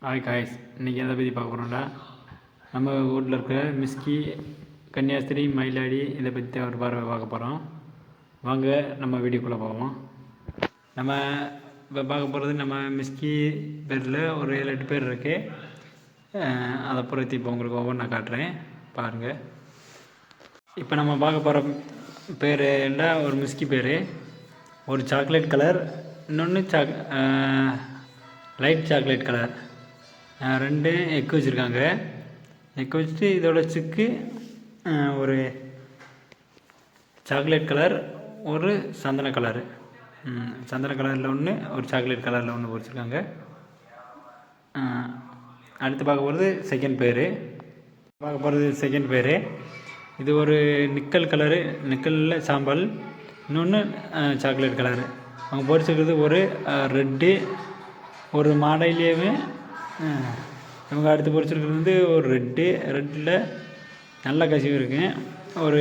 Hi guys, இன்றைக்கி எதை பற்றி பார்க்க போகிறோம்டா, நம்ம ஊரில் இருக்கிற மிஸ்கி, கன்னியாஸ்திரி, மயிலாடி இதை பற்றி ஒரு பார்க்க போகிறோம். வாங்க நம்ம வீடியோக்குள்ளே போவோம். நம்ம இப்போ பார்க்க போகிறது நம்ம மிஸ்கி பேரில் ஒரு 7-8 பேர் இருக்குது. அதை பொறுத்து இப்போ உங்களுக்கு ஒவ்வொன்றா காட்டுறேன், பாருங்கள். இப்போ நம்ம பார்க்க போகிற பேருல ஒரு மிஸ்கி பேர், ஒரு சாக்லேட் கலர், இன்னொன்று லைட் சாக்லேட் கலர். 2 எக்கு வச்சுருக்காங்க. எக்கு வச்சுட்டு இதோட சிக்கு ஒரு சாக்லேட் கலர், ஒரு சந்தன கலரு. சந்தன கலரில் ஒன்று, ஒரு சாக்லேட் கலரில் ஒன்று பொறிச்சிருக்காங்க. அடுத்து பார்க்க போகிறது செகண்ட் பேர். இது ஒரு நிக்கல் கலரு, நிக்கலில் சாம்பல், இன்னொன்று சாக்லேட் கலரு. அவங்க பொறிச்சிருக்கிறது ஒரு ரெட்டு, ஒரு மாடையிலேயே. இவங்க அடுத்து பொறிச்சிருக்கிறது ஒரு ரெட்டில் நல்ல கசிவு இருக்குது. ஒரு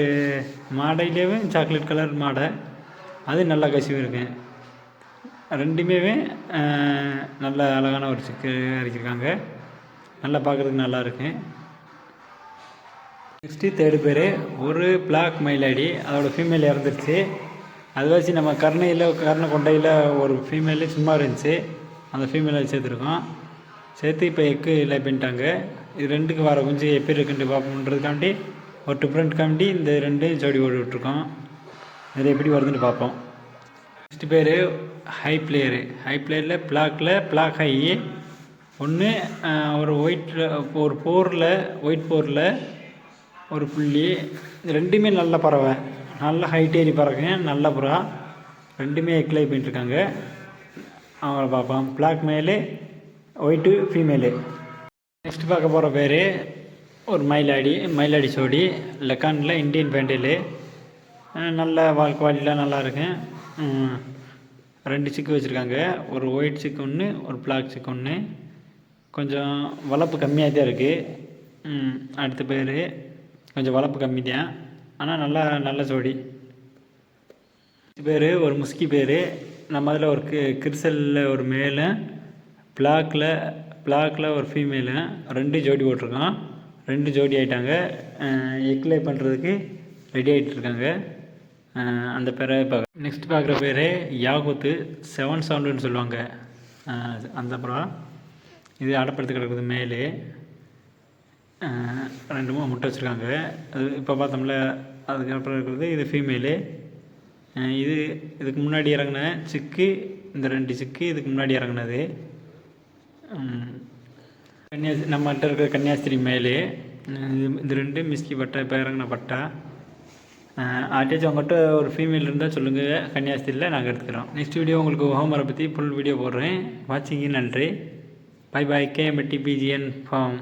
மாடையிலேயே சாக்லேட் கலர் மாடை, அது நல்ல கசிவு இருக்குது. ரெண்டுமே நல்ல அழகான ஒரு சிக்கு அரைச்சிருக்காங்க, நல்லா பார்க்குறதுக்கு நல்லா இருக்குது. நெக்ஸ்ட்டு தேர்டு பேர், ஒரு பிளாக் மயிலாடி. அதோடய ஃபீமேல் இறந்துருச்சு. அது வச்சு நம்ம கருணை கொண்டையில் ஒரு ஃபீமேலு சும்மா இருந்துச்சு, அந்த ஃபீமேலை சேர்த்துருக்கோம். சேர்த்து இப்போ எக்கு லை பண்ணிட்டாங்க. இது ரெண்டுக்கு வர குஞ்சு எப்படி இருக்குன்ட்டு பார்ப்போன்றதுக்காண்டி, ஒரு டிஃப்ரெண்ட்காண்டி இந்த 2 ஜோடி ஓடி விட்ருக்கோம். இது எப்படி வருதுன்னு பார்ப்போம். நெக்ஸ்ட் பேர் ஹை பிளேயரில் பிளாக் ஹை ஒன்று, ஒரு ஒயிட் போரில் ஒரு புள்ளி. ரெண்டுமே நல்ல பறவை, நல்ல ஹைட் ஏறி பறக்குங்க, நல்ல புறா. ரெண்டுமே எக்லை பண்ணிட்டுருக்காங்க. அவங்கள பார்ப்போம். பிளாக் மேலு, ஒயிட்டு ஃபீமேலு. நெக்ஸ்ட் பார்க்க போகிற பேர் ஒரு மயிலாடி ஜோடி. லெக்கானில் இண்டியன் பேண்டில், நல்ல குவாலிட்டிலாம் நல்லா இருக்கு. 2 சிக்கு வச்சுருக்காங்க. ஒரு ஒயிட் சிக்கு ஒன்று, ஒரு பிளாக் சிக்கு ஒன்று. கொஞ்சம் வளர்ப்பு கம்மியாக தான் இருக்குது. அடுத்த பேர் கொஞ்சம் வளர்ப்பு கம்மி தான், ஆனால் நல்ல ஜோடி. பேர் ஒரு முஸ்கி பேர். நம்ம அதில் ஒரு கிறிசலில் ஒரு மேலே, பிளாக்கில் ஒரு ஃபீமேலு. 2 ஜோடி போட்டிருக்கோம். 2 ஜோடி ஆகிட்டாங்க. எக்லே பண்ணுறதுக்கு ரெடி ஆகிட்டுருக்காங்க. அந்த பேரை நெக்ஸ்ட் பார்க்குற பேர் யாகுத்து 7 சவுண்டுன்னு சொல்லுவாங்க. அந்த அப்புறம் இது அடப்படுத்து கிடக்குது மேலே. 2 முட்டை வச்சுருக்காங்க. அது இப்போ பார்த்தோம்ல, அதுக்கப்புறம் இருக்கிறது இது ஃபீமேலு. இதுக்கு முன்னாடி இறங்கின சிக்கு, இந்த 2 சிக்கு இதுக்கு முன்னாடி இறங்கினது. நம்மகிட்ட இருக்கிற கன்னியாஸ்திரி மேலே. இந்த 2 மிஸ்கி பட்டா, இப்போ இறங்கின பட்டா. ஆட்டியாச்சும் அவங்ககிட்ட ஒரு ஃபீமேல் இருந்தால் சொல்லுங்கள், கன்னியாஸ்திரியில் நாங்கள் எடுத்துக்கிறோம். நெக்ஸ்ட் வீடியோ உங்களுக்கு ஹோமரை பற்றி ஃபுல் வீடியோ போடுறேன். வாட்சிங்கு நன்றி. Bye bye. KMT PGN form.